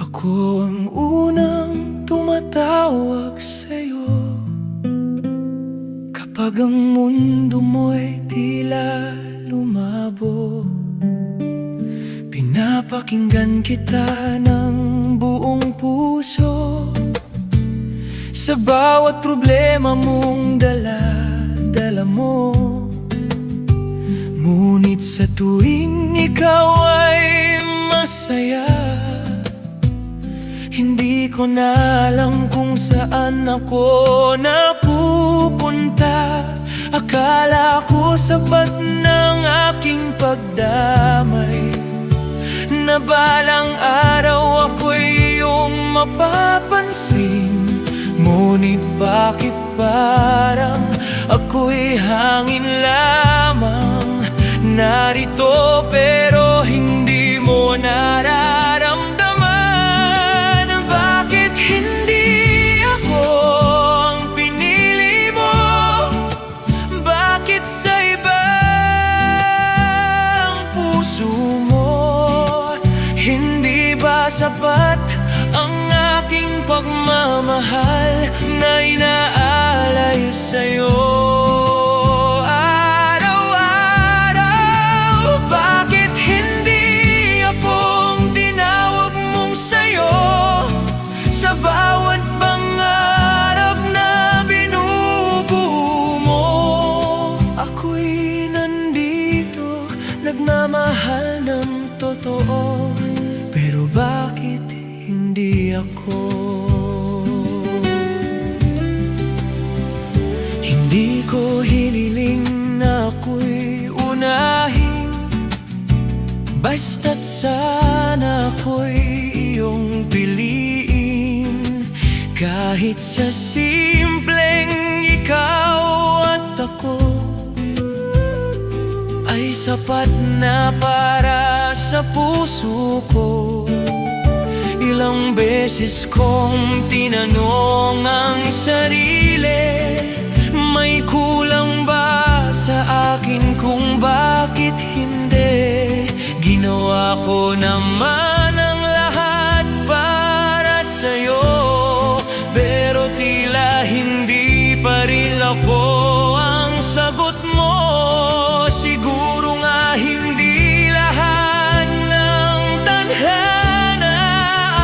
Ako ang unang tumatawag sa'yo kapag ang mundo mo'y tila lumabo. Pinapakinggan kita ng buong puso sa bawat problema mong dala-dala mo. Ngunit sa tuwing ikaw ay masaya, hindi ko na alam kung saan ako napupunta. Akala ko sapat ng aking pagdamay, na balang araw ako'y iyong mapapansin. Ngunit bakit parang ako'y hangin lamang, narito pero hindi mo nararamdaman? Bakit hindi ako ang pinili mo? Bakit sa ibang puso mo? Hindi ba sapat ang aking pagmamahal na inaalay sa'yo? Nagmamahal ng totoo, pero bakit hindi ako? Hindi ko hiniling na ako'y unahin, basta't sana ako'y iyong piliin. Kahit sa simpleng ikaw at ako ay sapat na para sa puso ko. Ilang beses kong tinanong ang sarili, may kulang ba sa akin kung bakit hindi? Ginawa ko naman ang lahat para sa'yo, pero tila hindi pa rin ako ang sagot mo. Siguro nga hindi lahat ng tadhana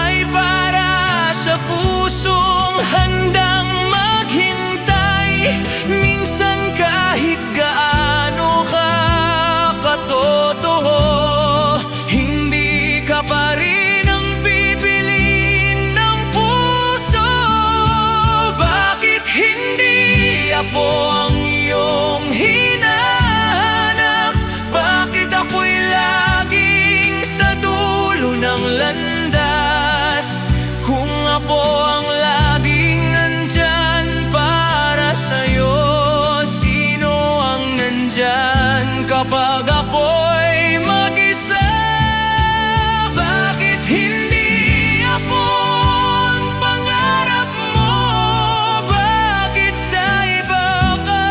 ay para sa pusong handang maghintay. Minsan kahit gaano ka katotoo, hindi ka pa rin ang pipiliin ng puso. Bakit hindi ako ang iyong hinahanap? Bakit ako'y laging sa dulo ng landas? Kung ako ang laging nandyan para sa'yo, sino ang nandyan kapag ako'y mag-isa? Bakit hindi ako ang pangarap mo? Bakit sa iba ka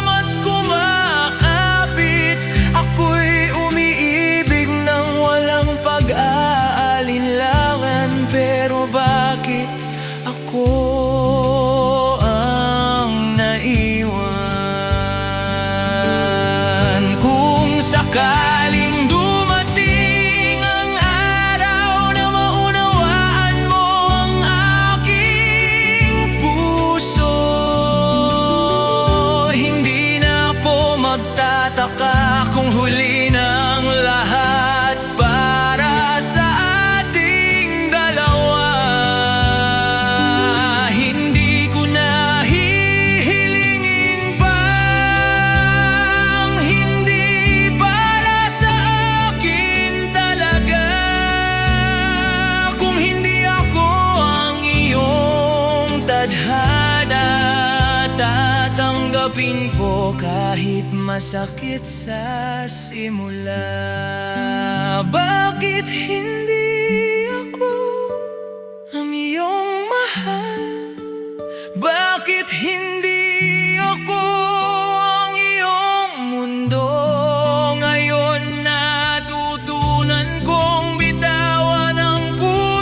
mas kumakapit? Ako'y umiibig ng walang pag-aalinlangan, pero bakit ako ang naiwan? Kung sakaling dumating ang araw na maunawaan mo ang aking puso, hindi na po magtataka kung huli ng lahat para sa ating dalawa. Hindi ko na hihilingin pang hindi para sa akin talaga. Kung hindi ako ang iyong tadhana, tatanggapin ko kahit masakit sa simula. Bakit hindi ako ang iyong mahal? Bakit hindi ako ang iyong mundo? Ngayon natutunan kong bitawan ang puso.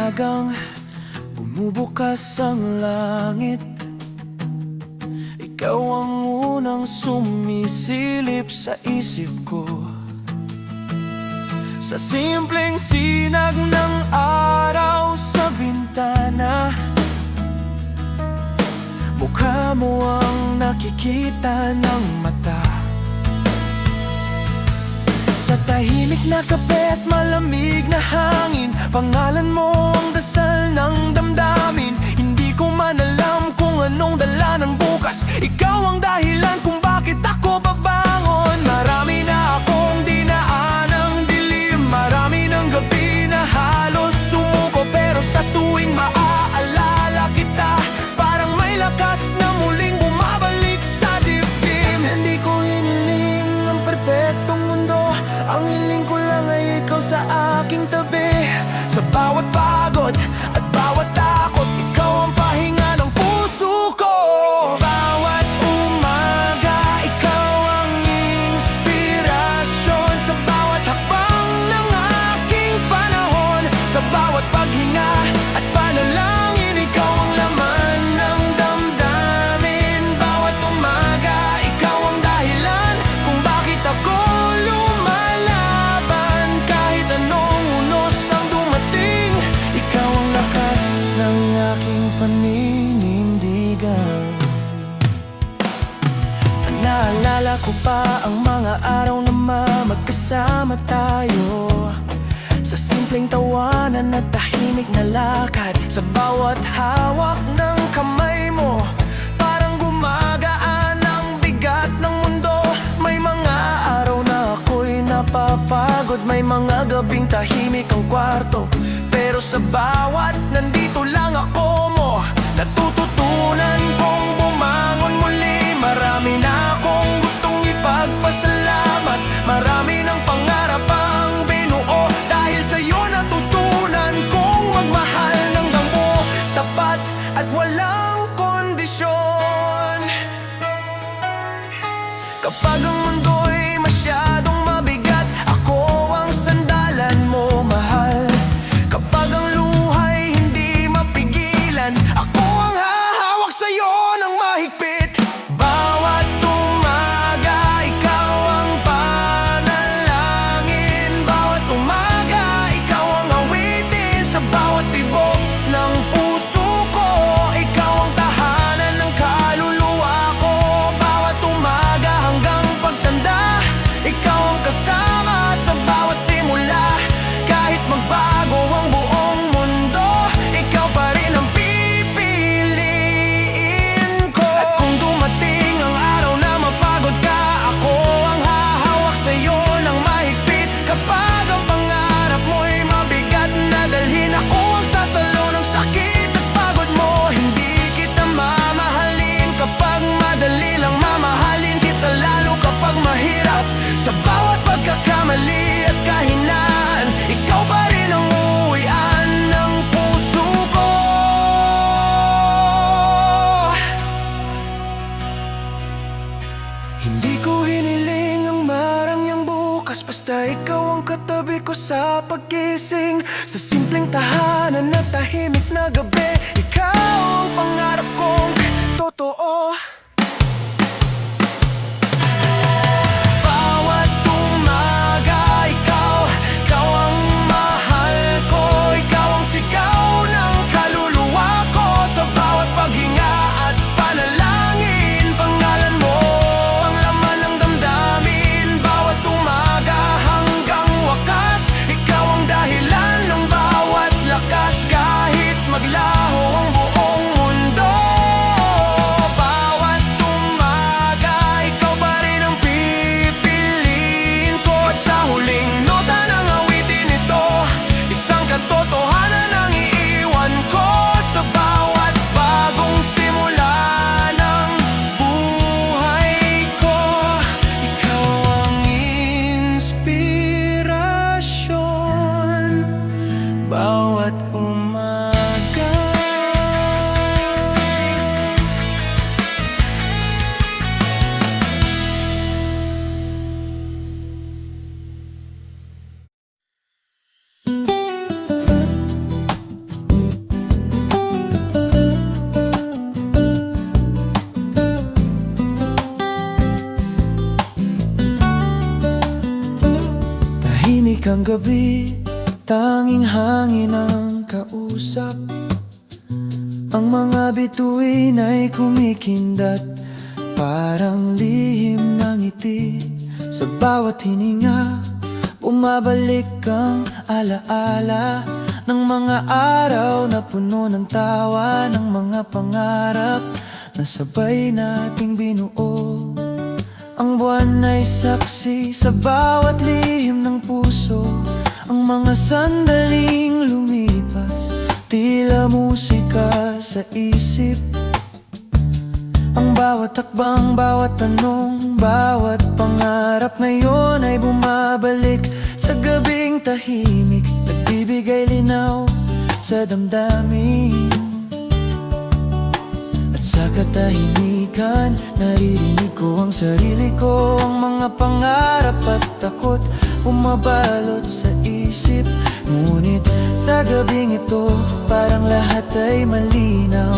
umagang bumubukas ang langit, ikaw ang unang sumisilip sa isip ko. Sa simpleng sinag ng araw sa bintana, mukha mo ang nakikita ng mata. Sa tahimik na kape at malamig na hangin, pangalan mo ang dasal ng damdamin. Hindi ko man alam kung anong dala ng bukas, ikaw ang dahilan kung bakit ako babangon. Marami na akong dinaanang dilim, marami ng gabi na halos sumuko, pero sa tuwing maaalala kita, parang may lakas na muling bumabalik sa dibdib. Hindi ko hiniling ang perpektong mundo, ang hiling ko lang ay ikaw sa aking tabi. Sa bawat pagod at bawat takot, ikaw ang pahinga ng puso ko. Bawat umaga, ikaw ang inspirasyon. Sa bawat hakbang ng aking panahon, sa bawat paghinga at panalangin, ikaw ang laman ng damdamin. Bawat umaga, ikaw ang dahilan kung bakit ako lumalaban. Kahit anong unos ang dumating, ikaw ang lakas ng aking paninindigan. Naalala ko pa ang mga araw na magkasama tayo, sa simpleng tawanan at tahimik na lakad. Sa bawat hawak ng kamay mo, parang gumagaan ang bigat ng mundo. May mga araw na ako'y napapagod, may mga gabing tahimik ang kwarto, pero sa bawat nandito lang ako mo, natututunan kong bumangon muli. Marami na akong gustong ipagpasalamat, marami ng pangarap ang binuo. Dahil sa'yo natutunan kong magmahal ng buo, tapat at walang kondisyon. Kapag ang mundo'y masyadong mabigat, ako ang sandalan mo, mahal. Kapag ang luha'y hindi mapigilan, ako ang hahawak sa'yo ng mahigpit. Bawat umaga, ikaw ang panalangin. Bawat umaga, ikaw ang awitin. Sa bawat tibok ng puso ko, ikaw ang tahanan ng kaluluwa ko. Bawat umaga hanggang pagtanda, ikaw ang kasama sa bawat simula. Kahit magbago ang buong mundo, ikaw pa rin ang pipiliin ko. At kung dumating ang araw na mapagod ka, ako ang hahawak sa'yo ng mahigpit. Kapag ang pangarap mo'y mabigat na dalhin, ako ang sasalo ng sakit at pagod mo. Hindi kita mamahalin kapag madali lang, mamahalin kita lalo kapag mahirap. Sa bawat pagkakamali at kahinaan, ikaw pa rin ang uwian ng puso ko. Hindi ko hiniling ang marangyang bukas, basta ikaw ang katabi ko sa paggising. Sa simpleng tahanan at tahimik na gabi, ikaw ang pangarap kong totoo. Bawat umaga, ikaw ang mahal ko. Ikaw ang sigaw ng kaluluwa ko. Sa bawat paghinga at panalangin, pangalan mo ang laman ng damdamin. Bawat umaga hanggang wakas, ikaw ang dahilan ng bawat lakas. Kahit maglaho ang buong ng gabi, tanging hangin ang kausap. Ang mga bituin ay kumikindat, parang lihim ng ngiti. Sa bawat hininga, bumabalik ang alaala ng mga araw na puno ng tawa, ng mga pangarap na sabay nating binuo. Ang buwan ay saksi sa bawat lihim ng puso. Ang mga sandaling lumipas, tila musika sa isip. Ang bawat takbang, bawat tanong, bawat pangarap ngayon ay bumabalik sa gabing tahimik, nagbibigay linaw sa damdamin. At sa katahimikan, naririnig ko ang sarili ko. Ang mga pangarap at takot bumabalot sa isip. Ngunit sa gabing ito, parang lahat ay malinaw,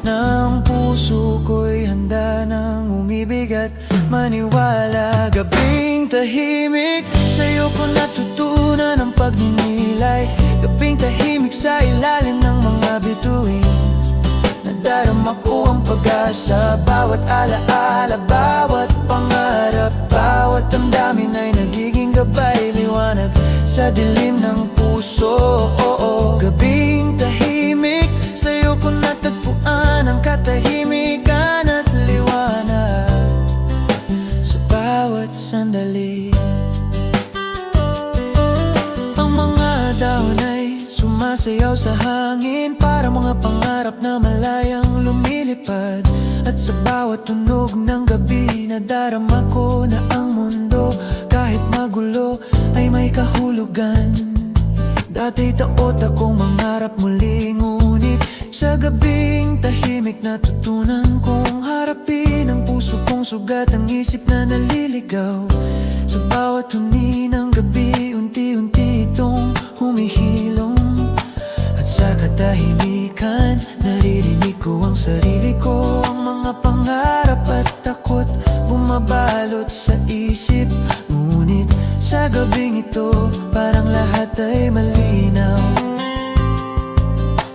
na ang puso ko'y handa nang umibig at maniwala. Gabing tahimik, sa'yo ko natutunan ang pagninilay. Gabing tahimik sa ilalim ng mga bituin, nadarama ko ang pag-asa. Bawat alaala, bawat pangarap, bawat damdamin ay nagiging gabay, liwanag sa dilim ng puso. Gabing tahimik, sa'yo ko natagpuan ang katahimikan at liwanag sa bawat sandali. Ang mga dahon ay sumasayaw sa hangin, para mga pangarap na malayang lumilipad. At sa bawat tunog ng gabi, nadarama ko na ang mundo, kahit magulo, ay may kahulugan. Dati taot akong mangarap muli, ngunit sa gabing tahimik natutunan kong harapin ang puso kong sugat, ang isip na naliligaw. Sa bawat huni ng gabi, unti-unti itong humihilom. At sa katahimikan, naririnig ko ang sarili ko. Ang mga pangarap at takot bumabalot sa isip. Ngunit sa gabing ito, parang lahat ay malinaw,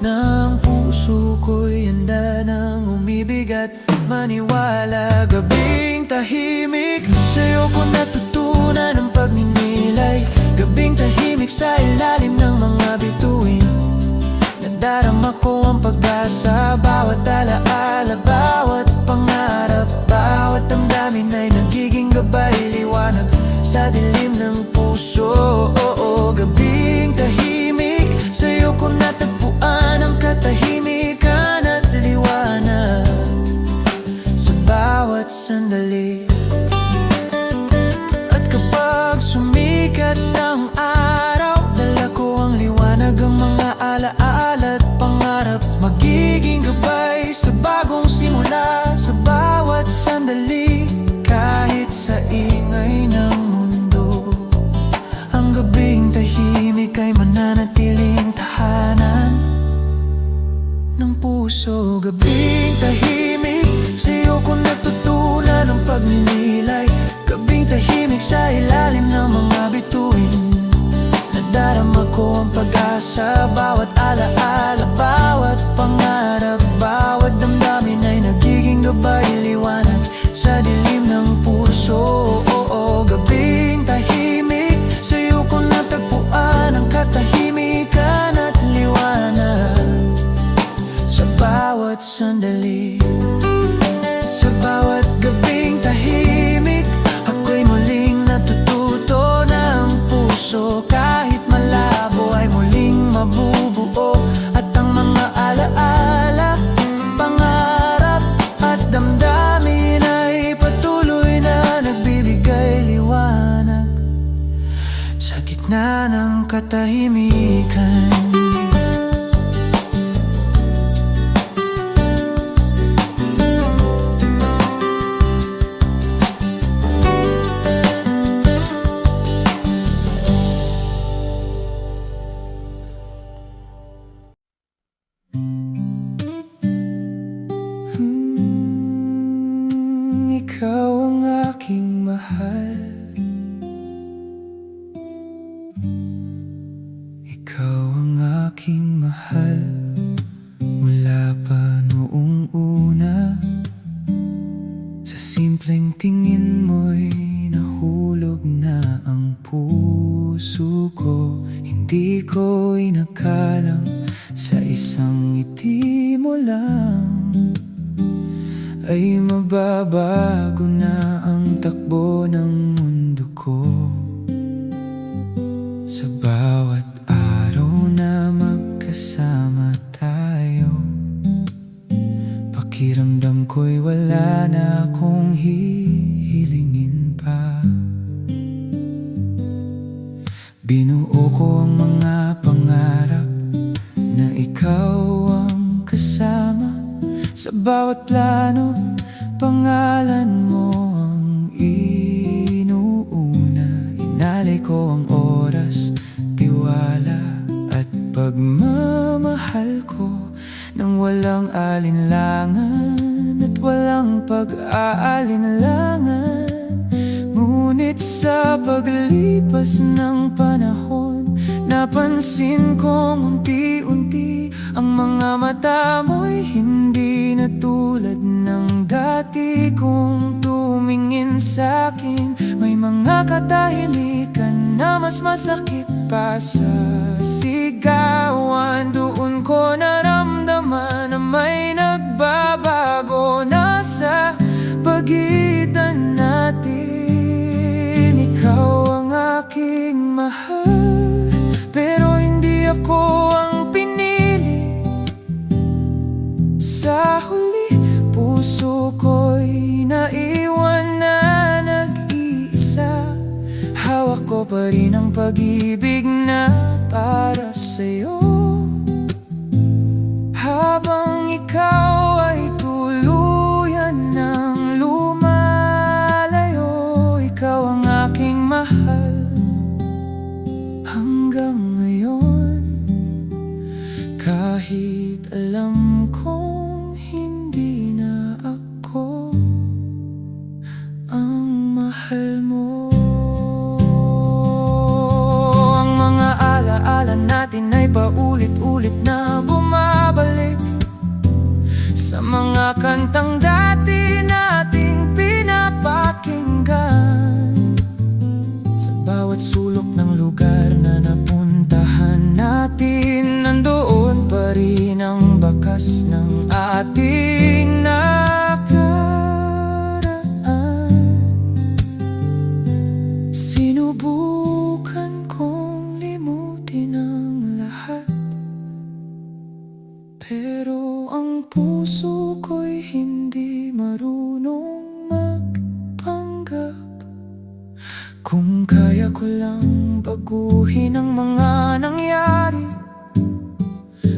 na ang puso ko'y handa nang umibig at maniwala. Gabing tahimik, sa'yo ko natutunan ang pagninilay. Gabing tahimik sa ilalim ng mga bituin, nadarama ko ang pag-asa. Bawat alaala, bawat pangarap, bawat damdamin ay nagiging gabay, liwanag sa dilim ng puso. Gabing tahimik, sa'yo ko natagpuan ang katahimikan at liwanag sa bawat sandali. At kapag sumikat ang araw, dala ko ang liwanag, ang mga alaala at pangarap, magiging gabay sa bagong simula sa bawat sandali. Kahit sa ingay ng mundo, ang gabing tahimik ay mananatiling tahanan ng puso. Gabing tahimik, sa'yo ko natutunan ang pagninilay. Gabing tahimik sa ilalim ng mga bituin, nadarama ko ang pag-asa. Bawat alaala, bawat pangarap, bawat damdamin ay nagiging gabay, liwanag sa dilim ng puso. Gabing tahimik, sa'yo ko natagpuan ang katahimikan at liwanag sa bawat sandali. Sa bawat gabing tahimik, ako'y muling natututo ng puso. Kahit malabo ay muling mabubuo, at ang mga alaala, pangarap at damdamin ay patuloy na nagbibigay liwanag sa gitna ng katahimikan. Ikaw ang aking mahal, ngiti mo lang ay mababago na ang takbo ng mundo ko. Sa bawat araw na magkasama tayo, pakiramdam ko'y wala na akong hihilingin pa. Binuo ko ang mga pangarap na ikaw ang kasama. Sa bawat plano, pangalan mo ang inuuna. Inalay ko ang oras, tiwala at pagmamahal ko nang walang alinlangan at walang pag-aalinlangan. Ngunit sa paglipas ng panahon, napansin kong unti-unti ang mga mata mo'y hindi na tulad ng dati kong tumingin sa'kin. May mga katahimikan na mas masakit pa sa sigawan. Doon ko naramdaman na may nagbabago na sa pagitan natin. Ikaw ang aking mahal, pero hindi ako ang pinili. Sa huli, puso ko'y naiwan na nag-iisa. Hawak ko pa rin ang pag-ibig na para sa'yo. Habang ikaw ay tuluyan ng lumalayo, ikaw ang aking mahal hanggang ngayon. Kahit alam kong hindi na ako ang mahal mo. Ang mga alaala natin ay paulit-ulit na bumabalik sa mga kantang dati nating pinapakinggan. Sa bawat sulok ng lugar na napuntahan natin, nandoon pa rin ang bakas ng ating nakaraan. Sinubukan kong limutin ang lahat, pero ang puso ko'y hindi marunong magpanggap. Kung kaya ko lang baguhin ang mga nangyari,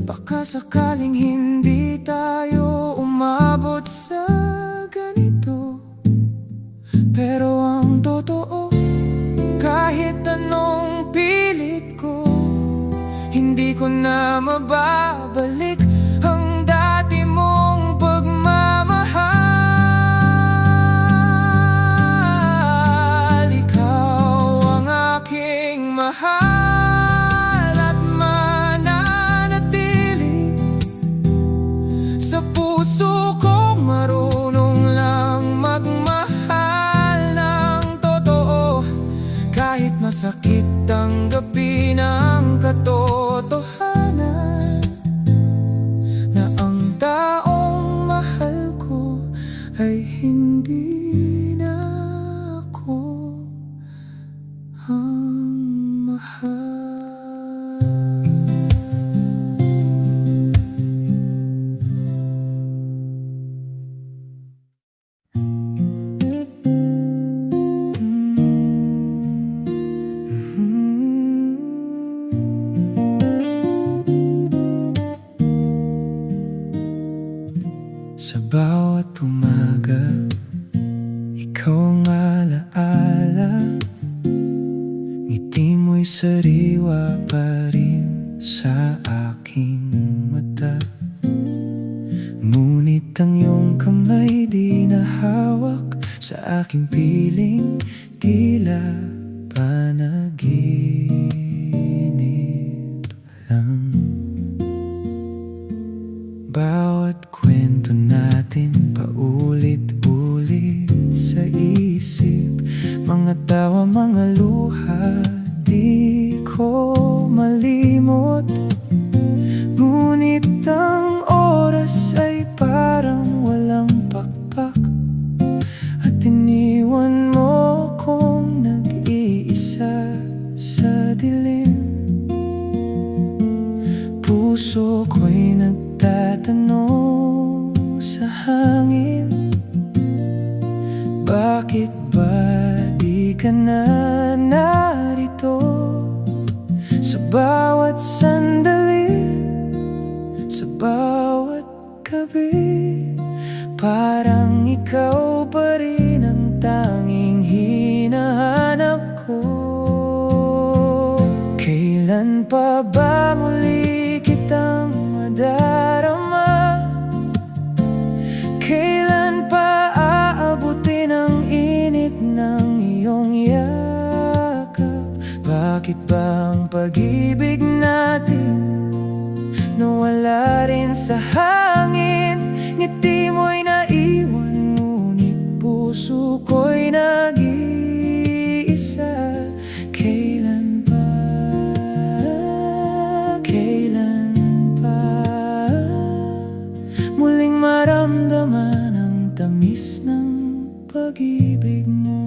baka sakaling hindi tayo umabot sa ganito. Pero ang totoo, kahit anong pilit ko, hindi ko na mababalik ang dati mong pagmamahal. Ikaw ang aking mahal at mananatili sa puso ko. Marunong lang magmahal ng totoo, kahit masakit tanggapin ang katotohanan na ang taong mahal ko ay hindi na ako ang mahal. Sa bawat umaga, ikaw ang alaala. Ngiti mo'y sariwa pa rin sa aking mata. Ngunit ang iyong kamay di nahawak sa aking piling, tila panaginip lang. Bawat kwento natin paulit-ulit sa isip, mga tawa, mga luha, di ko malimot. Ngunit ang Bakit ba di ka na narito? Sa bawat sandali, sa bawat gabi, parang ikaw pa rin ang tanging hinahanap ko. Kailan pa ba muli kitang madarama? Kailan pa aabutin ang init ng iyong yakap? Bakit ba ang pag-ibig natin nawala rin sa hangin? Ngiti mo'y naiwan, ngunit puso ko'y nag-iisa. Kailan pa, kailan pa muling maramdaman ang tamis ng pag-ibig mo?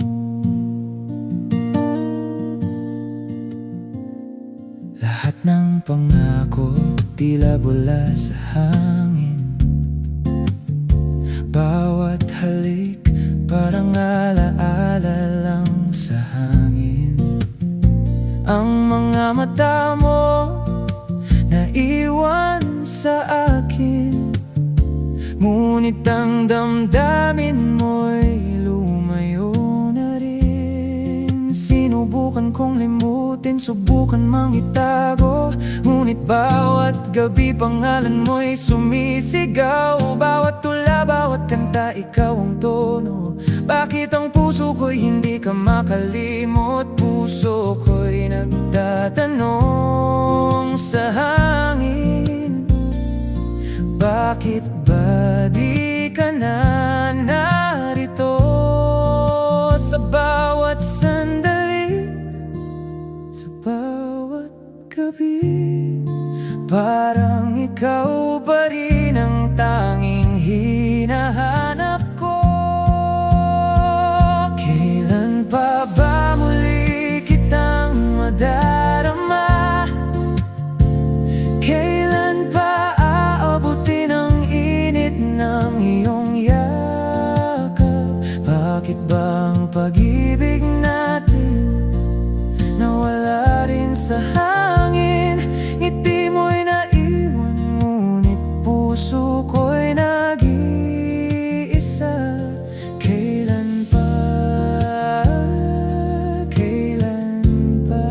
Lahat ng pangako tila bula sa hangin. Bawat halik parang alaala lang sa hangin. Ang mga mata mo naiwan sa akin, ngunit ang damdamin mo'y lumayo na rin. Sinubukan kong limutin, subukan mang itago, ngunit bawat gabi pangalan mo'y sumisigaw. Bawat tula, bawat kanta, ikaw ang tono. Bakit ang puso ko'y hindi ka makalimot? Puso ko'y nagtatanong sa hangin. Bakit ba di ka na narito? Sa bawat sandali, sa bawat gabi, parang ikaw pa rin ang tanging hinahanap ko. Kailan pa ba muli kitang madarama? Kailan pa aabutin ang init ng iyong yakap? Bakit ba ang pag-ibig natin nawala rin sa hangin? Ngiti mo'y naiwan, ngunit puso ko'y nag-iisa. Kailan pa, kailan pa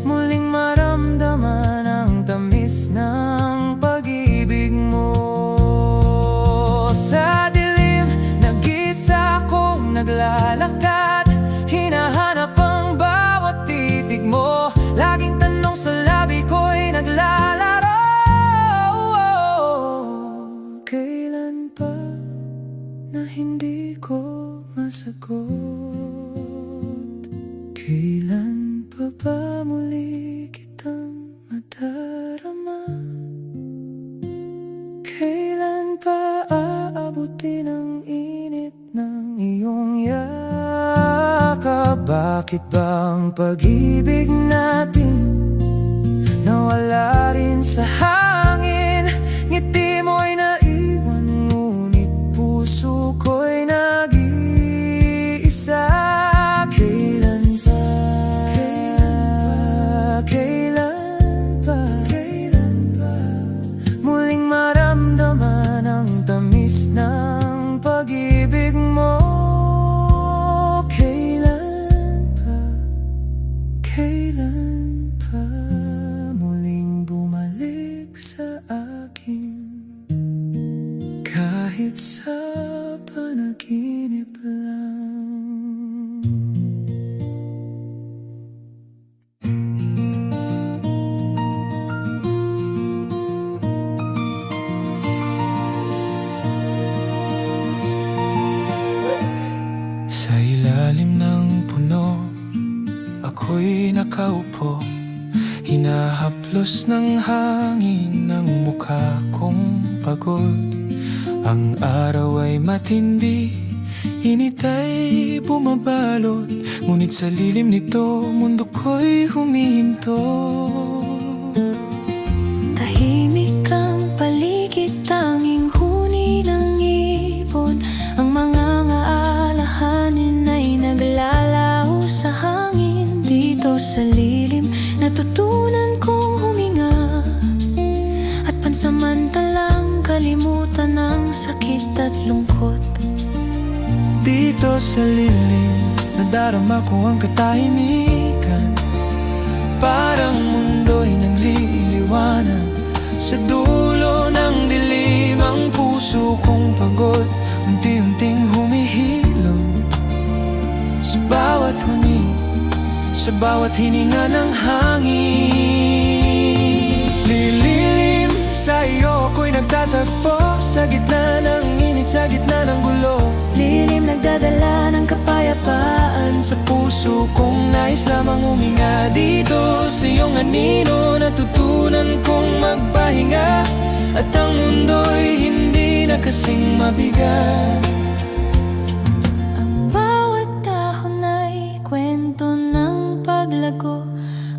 muling maramdaman ang tamis ng pag-ibig mo? Sa dilim, nag-isa akong naglalakad, hinahanap ang bawat titig mo. Laging tanong sa labi ko'y naglalaro. Kailan pa na hindi ko masagot? Kailan pa ba muli kitang madarama? Kailan pa aabutin ang init ng iyong yakap? Bakit ba ang pag-ibig natin nawala rin sa hangin? Ngiti mo'y naiwan, ngunit puso ko'y nag-iisa. Kailan pa, kailan pa, kailan pa muling maramdaman ang tamis ng pag-ibig mo? Kailan pa muling bumalik sa akin, kahit sa panaginip lang? Sa ilalim ng puno ako'y nakaupo, hinahaplos ng hangin ng mukha kong pagod. Ang araw ay matindi, init ay bumabalot, ngunit sa lilim nito, mundo ko'y humihinto. Tahimik ang paligid, tanging huni ng ibon ang mga pansamantalang kalimutan ng sakit at lungkot. Dito sa lilim, nadarama ko ang katahimikan. Parang mundo'y nagliliwanag. Sa dulo ng dilim, ang puso kong pagod unti-unting humihilom. Sa bawat huni, sa bawat hininga ng hangin. Lililim, sa iyo ako'y nagtatagpo. Sa gitna ng init, sa gitna ng gulo. Lilim nagdadala ng kapayapaan. Sa puso kong nais lamang huminga. Dito sa iyong anino, natutunan kong magpahinga. At ang mundo'y hindi na kasing mabigat. Ang bawat dahon ay kwento ng paglago.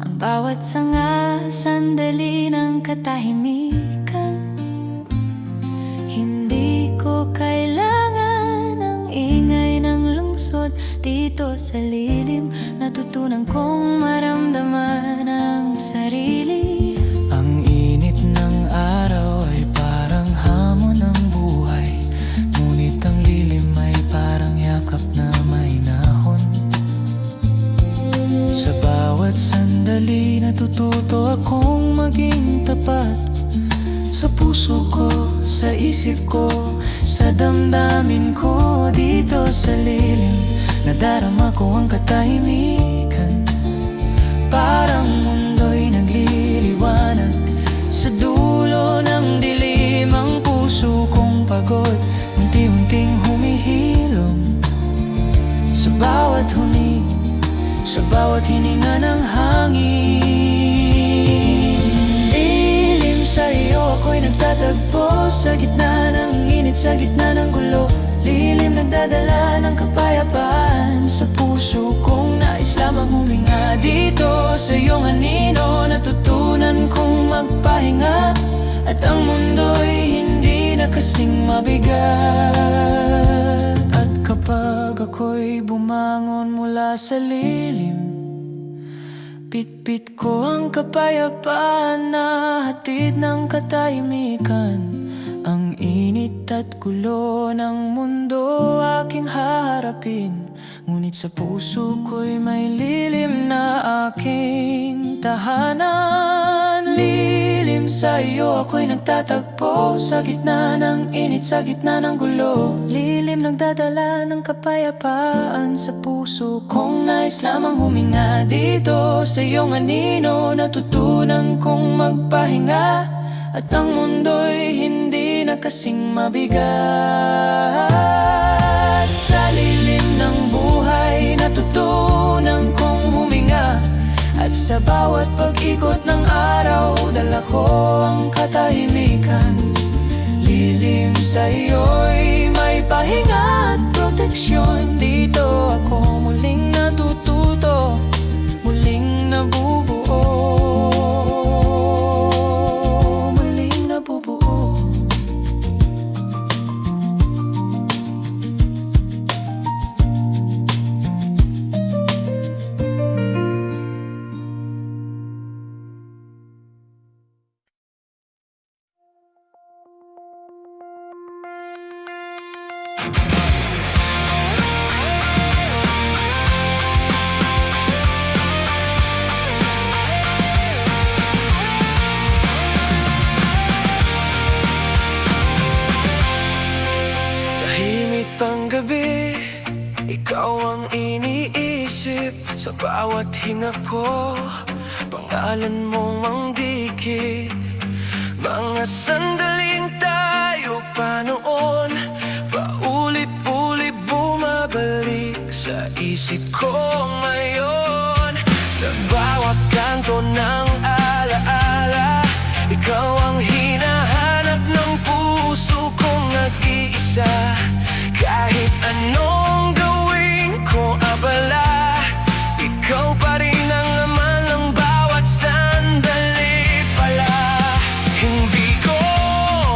Ang bawat sanga, sandali ng katahimikan. Hindi ko kailangan ng ingay ng lungsod. Dito sa lilim, natutunan kong maramdaman ang sarili. Ang init ng araw ay parang hamon ng buhay. Ngunit ang lilim ay parang yakap na may nahon. Sa bawat sandali, natututo akong maging tapat. Sa puso ko, sa isip ko, sa damdamin ko. Dito sa lilim, nadarama ko ang katahimikan. Parang mundo'y nagliliwanag. Sa dulo ng dilim, ang puso kong pagod unti-unting humihilom. Sa bawat huni, sa bawat hininga ng hangin. Lilim, sa iyo ako'y nagtatagpo. Sa gitna ng init, sa gitna ng gulo. Lilim nagdadala ng kapayapaan. Sa puso kong nais lamang huminga. Dito sa iyong anino, natutunan kong magpahinga. At ang mundo'y hindi na kasing mabigat. At kapag ako'y bumangon mula sa lilim, bitbit ko ang kapayapaan na hatid ng katahimikan. Ang init at gulo ng mundo aking haharapin. Ngunit sa puso ko'y may lilim na aking tahanan. Lilim, sa iyo ako'y nagtatagpo. Sa gitna ng init, sa gitna ng gulo. Lilim nagdadala ng kapayapaan. Sa puso kong nais lamang huminga. Dito sa iyong anino, natutunan kong magpahinga. At ang mundo'y hindi na kasing mabigat. Sa lilim ng buhay, natutunan kong huminga. At sa bawat pag-ikot ng araw, dala ko ang katahimikan. Lilim, sa iyo'y may pahinga at proteksyon. Dito ako muling natututo, muling nabubuo. Ang gabi, ikaw ang iniisip. Sa bawat hinga ko, pangalan mo ang dikit. Mga sandaling tayo pa noon, paulit-ulit bumabalik sa isip ko ngayon. Sa bawat kanto ng alaala, ikaw ang hinahanap ng puso kong nag-iisa. Kahit anong gawin ko abala, ikaw pa rin ang laman ng bawat sandali pala. Hindi ko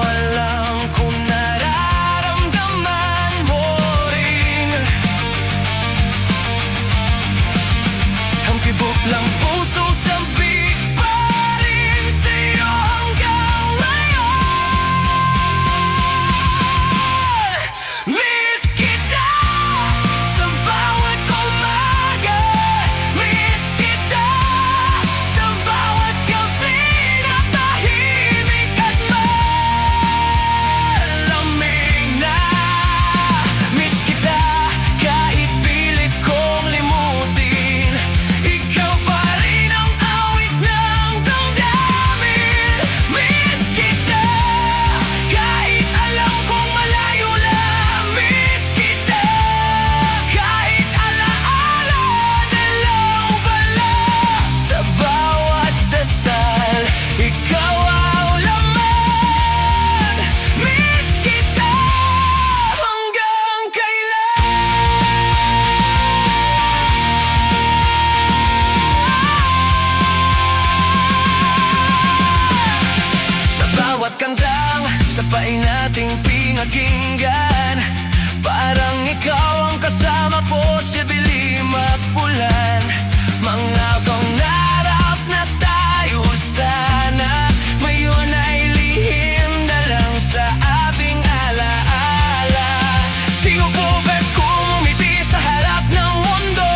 alam kung nararamdaman mo rin. Sabay nating pinakinggan, parang ikaw ang kasama ko sa dilim at ulan. Mga pangarap na tayo sana ngayon ay lihim na lang sa ating alaala. Sinubukang kumiti sa harap ng mundo,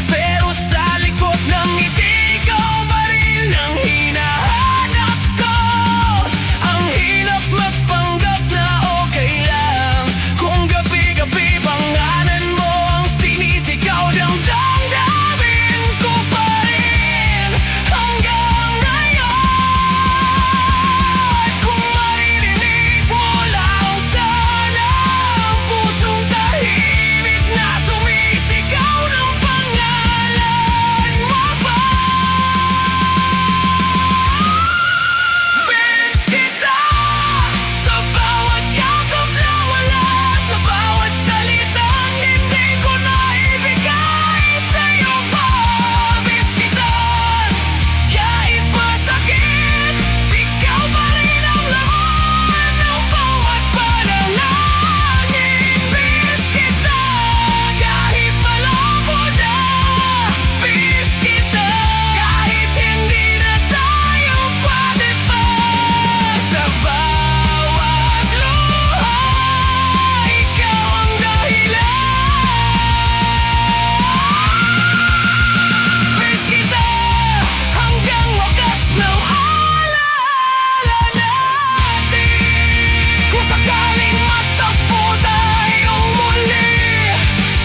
pero sa likod ng ngiti ikaw pa rin ang hinahanap ko. Ang hirap magpanggap na okay lang kung gabi-gabi pangalan mo ang sinisigaw. Damdamin ko pa rin hanggang ngayon. Kung maririnig mo lang sana ang pusong tahimik na sumisigaw ng pangalan mo ba. Miss kita sa bawat yakap na wala, sa bawat salitang hindi ko na ibigay sa'yo pa. Miss kita kahit masakit, ikaw pa rin ang laman ng bawat panalangin. Miss kita kahit malabo na, miss kita kahit hindi na tayo pwede pa. Sa bawat luha, ikaw ang dahilan. Miss kita hanggang wakas ng alaala natin. Kung sakaling matagpo tayong muli,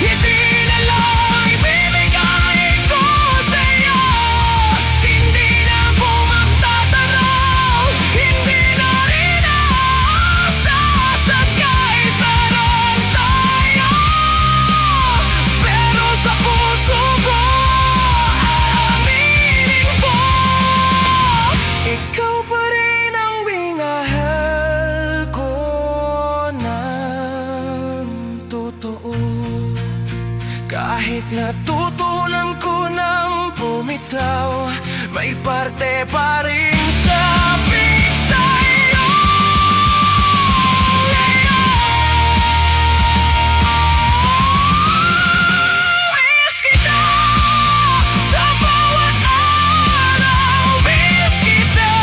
ngiti na lang ibibigay ko sa'yo. Hindi na ako magtatanaw, hindi na rin sasagay tarong tayo. Pero sa puso ko aaminin ko, ikaw pa rin ang minahal ko ng totoo. Kahit natutunan ko ng bumitaw, may parte pa rin sabik sa'yo ngayon. Miss kita sa bawat araw, miss kita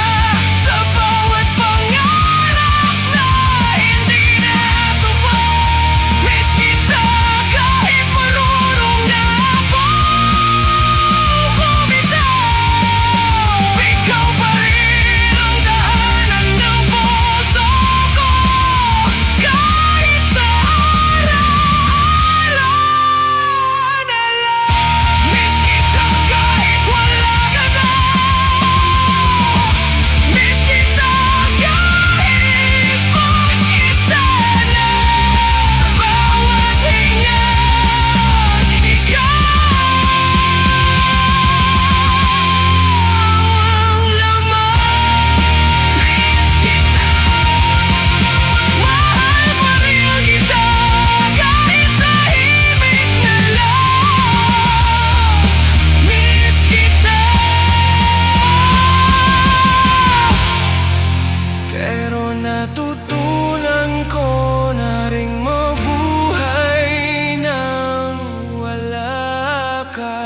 sa bawat pangarap na hindi natupad. Miss kita kahit marunong na ako bumitaw. Ikaw pa rin ang dahanan ng puso ko, kahit sa araw-araw na lang. Miss kita kahit wala ka na, miss kita kahit mag-isa na. Sa bawat hinga, ikaw ang laman. Miss kita, mahal pa rin kita kahit tahimik na lang. Miss kita, pero natutunan ko na ring mabuhay nang wala ka.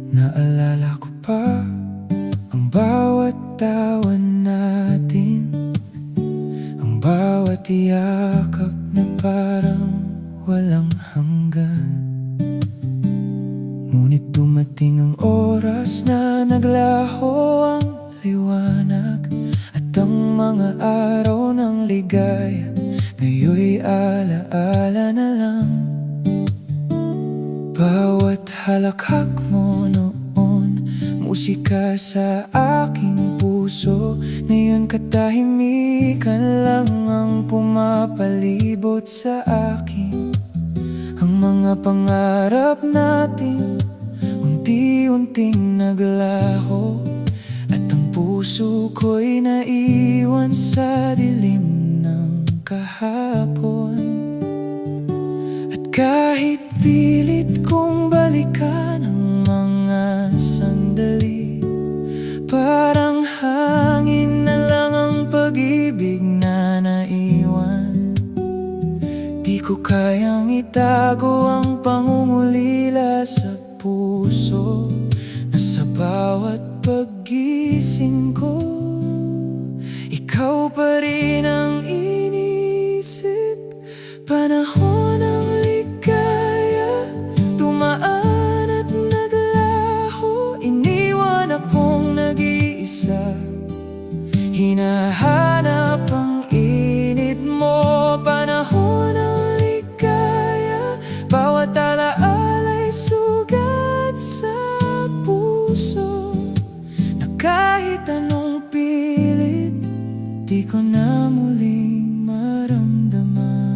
Naalala ko pa ang bawat tawa natin, ang bawat yakap na parang walang hanggan. Ngunit dumating ang oras na naglaho ang liwanag, at ang mga araw ng ligaya ngayon'y alaala na lang. Bawat halakhak mo noon, musika sa aking puso. Ngayon katahimikan lang ang pumapalibot sa akin. Ang mga pangarap natin unti-unting naglaho, at ang puso ko'y naiwan sa dilim ng kahapon. At kahit pilit kong balikan ang mga sandali, parang hangin na lang ang pag-ibig na naiwan. Di ko kayang itago ang pangungulila sa puso, na sa bawat paggising ko, ikaw pa rin ang inisip. Panahon ng ligaya, dumaan at naglaho, iniwan akong nag-iisa, hinahanap ang init mo. Panahon ng ligaya, bawat alaala'y sugat sa puso, na kahit anong pilit, di ko na muling maramdaman.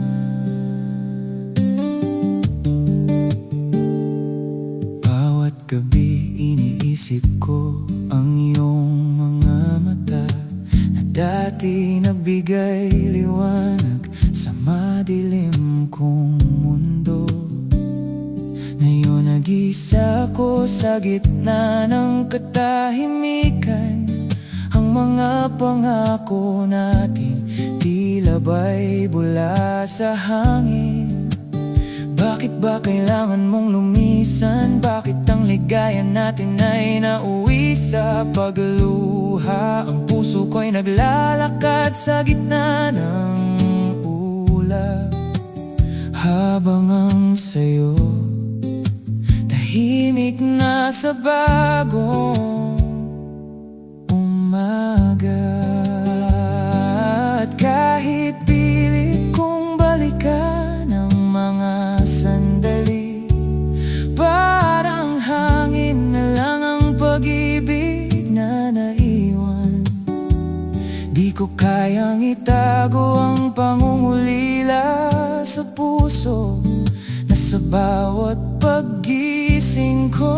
Bawat gabi iniisip ko ang iyong mga mata, na dati nagbigay liwanag sa madilim kong mundo. Ngayon nag-isa ko sa gitna ng katahimikan, ang mga pangako natin tila ba'y bula sa hangin. Bakit ba kailangan mong lumisan? Bakit ang ligaya natin ay nauwi sa pagluha? Ang puso ko'y naglalakad sa gitna ng ulap, habang ang sayo tahimik na sa bagong umaga. At kahit pilit kong balikan ang mga sandali, parang hangin na lang ang pag-ibig na naiwan. Di ko kayang itago ang pangungulila sa puso, na sa bawat paggising ko,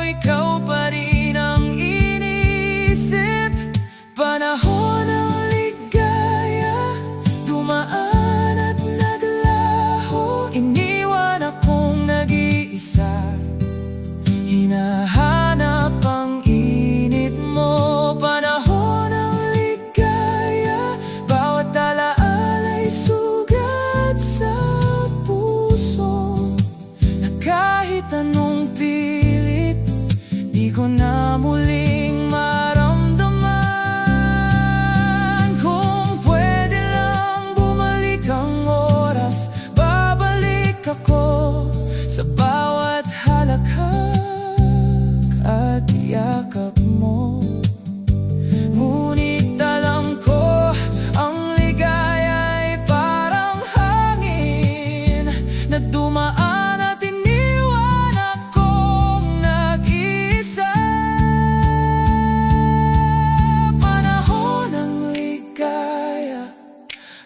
ikaw pa rin ang inisip. Panahon ng ligaya, dumaan at naglaho, iniwan akong nag-iisa, hinahanap ang init mo. Panahon ng ligaya, bawat alaala'y sugat sa puso, na kahit anong pilit, di ko na muling maramdaman. Kung pwede lang bumalik ang oras, babalik ako sa bawat halakhak at yakap mo. Ngunit alam ko, ang ligaya ay parang hangin na dumaan at iniwan akong nag-isa. Panahon ng ligaya,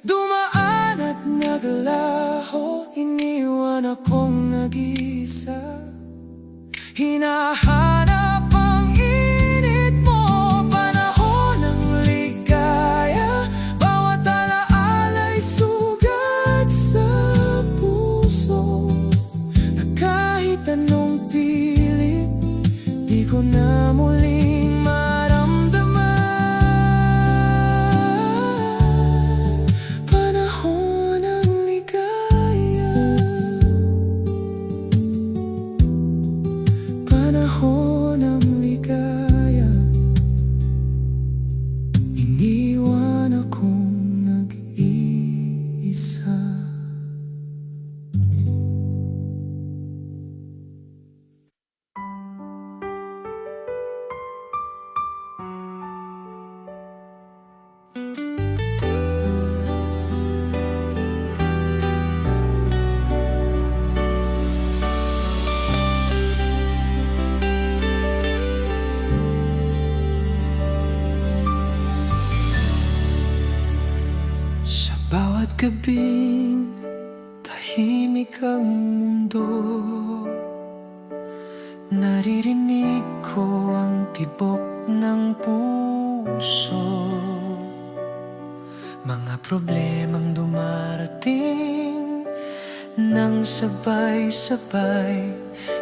dumaan at naglaho, iniwan akong nag-isa, hinahanap ang init mo. Panahon ng ligaya, bawat alaala'y sugat sa puso, na kahit anong pilit, di ko na muling maramdaman. Panahon ng ligaya, panahon ng ligaya, iniwan akong nag-iisa. Sa bawat gabing tahimik ang mundo, Naririnig ko ang tibok ng puso, mga problemang dumarating nang sabay-sabay,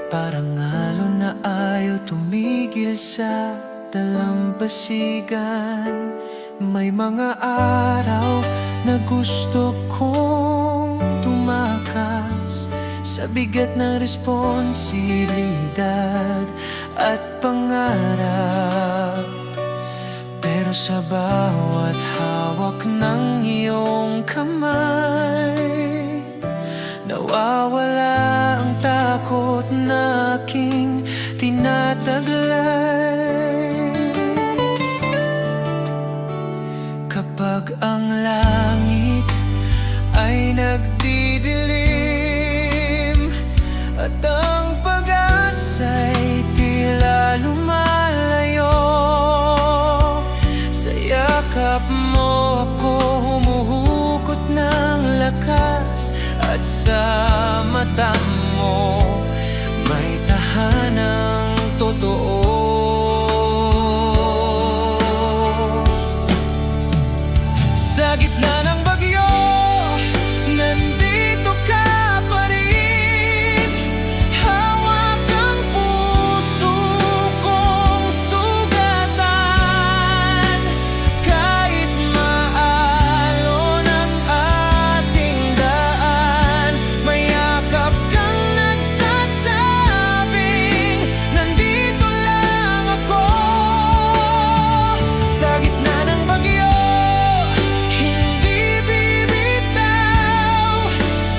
parang alon na ayaw tumigil sa dalampasigan. May mga araw na gusto kong tumakas sa bigat ng responsibilidad at pangarap, pero sa bawat hawak ng iyong kamay, nawawala ang takot na aking tinataglay. Kapag ang langit ay nagdidilim at ang pag-asa'y tila lumalayo, sa yakap mo ako humuhugot ng lakas, at sa mata mo may tahanang totoo. Sa gitna ng bagyo, nandito ka pa rin. Hawak ang puso kong sugatan. Kahit maalon ang ating daan, mayakap kang nagsasabing, nandito lang ako. Sa gitna ng bagyo, hindi bibitaw.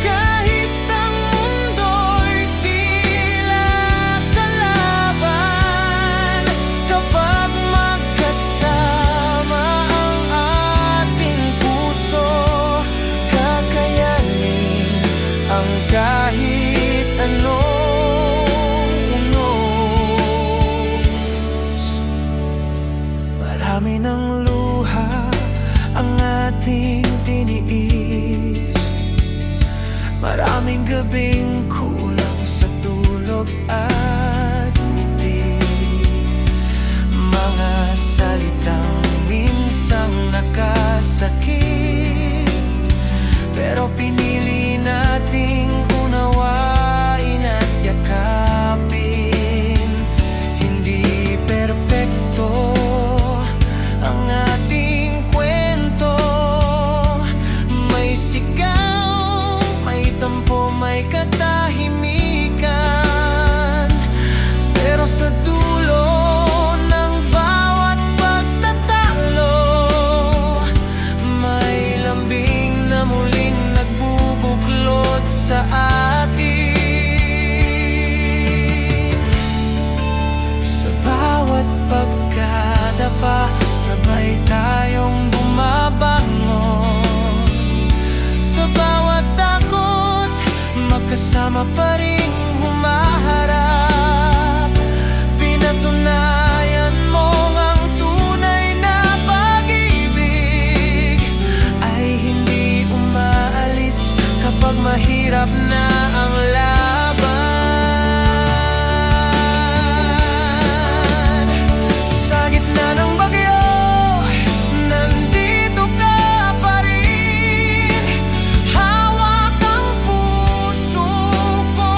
Kahit ang mundo'y tila kalaban, kapag magkasama ang ating puso, kakayanin ang kahit anong unos. Marami ng luha ang ating tiniis, maraming gabing kulang sa tulog at ngiti, mga salitang minsang nakasakit, pero pinili nating unawain at yakapin. Hindi perpekto ang ating kwento, may sigaw, may tampo, may katahimikan, pero sa dulo ng bawat pagtatalo, may lambing na muling nagbubuklod sa atin. Sa bawat pagkadapa, sabay tayong bumabangon. Sa bawat takot, magkasama pa rin humaharap. Pinatunayan mo ang tunay na pag-ibig ay hindi umaalis kapag mahirap na ang laban. Sa gitna ng bagyo, nandito ka pa rin. Hawak ang puso ko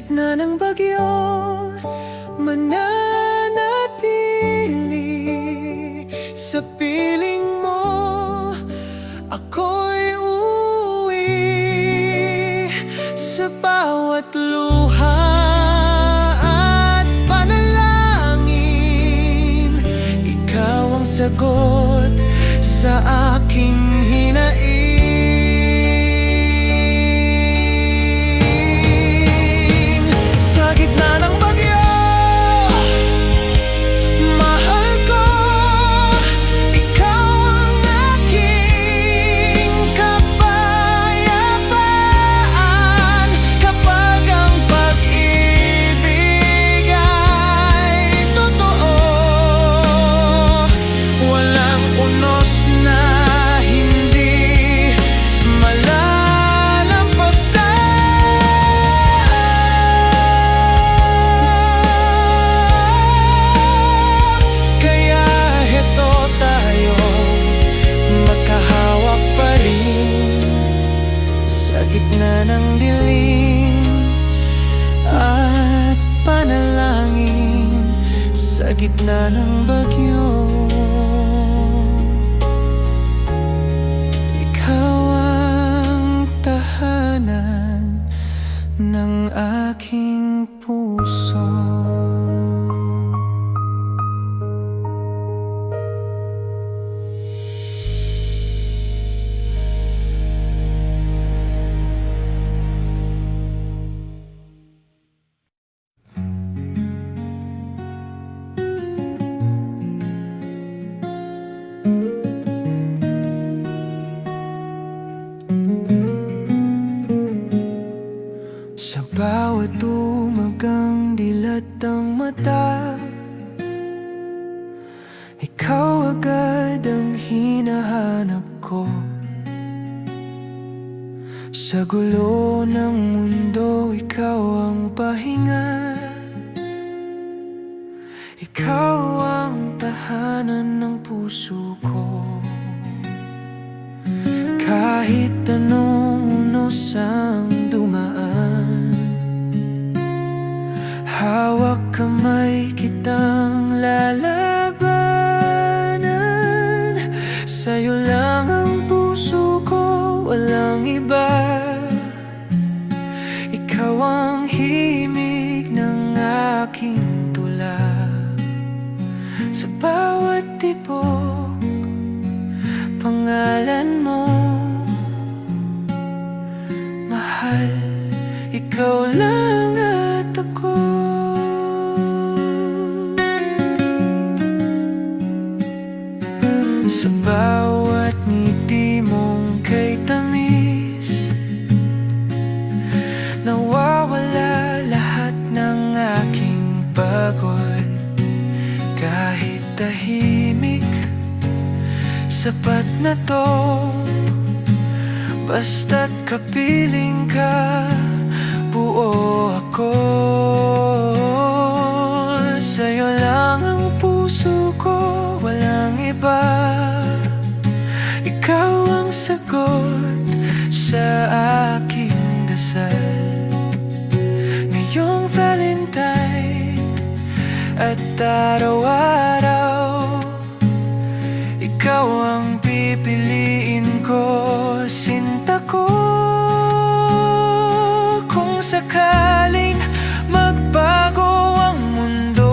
gitna ng bagyo, mananatili sa piling mo. Ako'y uuwi sa bawat luha at panalangin. Ikaw ang sagot sa aking hinaing. Sa gitna ng bagyo, mahal ko, ikaw ang aking kapayapaan. Kapag ang pag-ibig ay totoo, walang unos na hindi malalampasan. Kaya heto tayo, magkahawak pa rin sa gitna ng dilim at panalangin. Sa gitna ng bagyo, ikaw ang tahanan ng aking puso. Sa bawat umagang dilat ang mata, ikaw agad ang hinahanap ko. Sa gulo ng mundo, ikaw ang pahinga. Ikaw ang tahanan ng puso ko. Kahit anong unos ang dumaan, hawak kamay kitang lalabanan. Sa'yo lang ang puso ko, walang iba. Ikaw ang himig ng aking tula. Sa bawat tibok, pangalan mo. Mahal, ikaw lang at ako. Sa bawat ngiti mong kay tamis, nawawala lahat ng aking pagod. Kahit tahimik, sapat na to. Basta't kapiling ka, buo ako. Sa'yo lang ang puso ko, walang iba. Ikaw ang sagot sa aking dasal. Ngayong Valentine at araw-araw, ikaw ang pipiliin ko, sinta ko. Kung sakaling magbago ang mundo,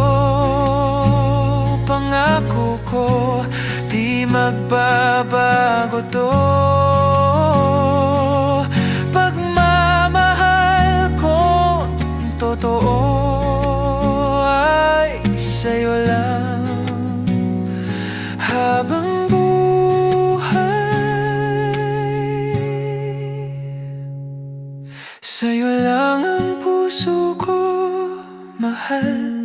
pangako ko, di magbabago to. Pagmamahal kong totoo ay sa'yo lang habang sa'yo lang ang puso ko, mahal.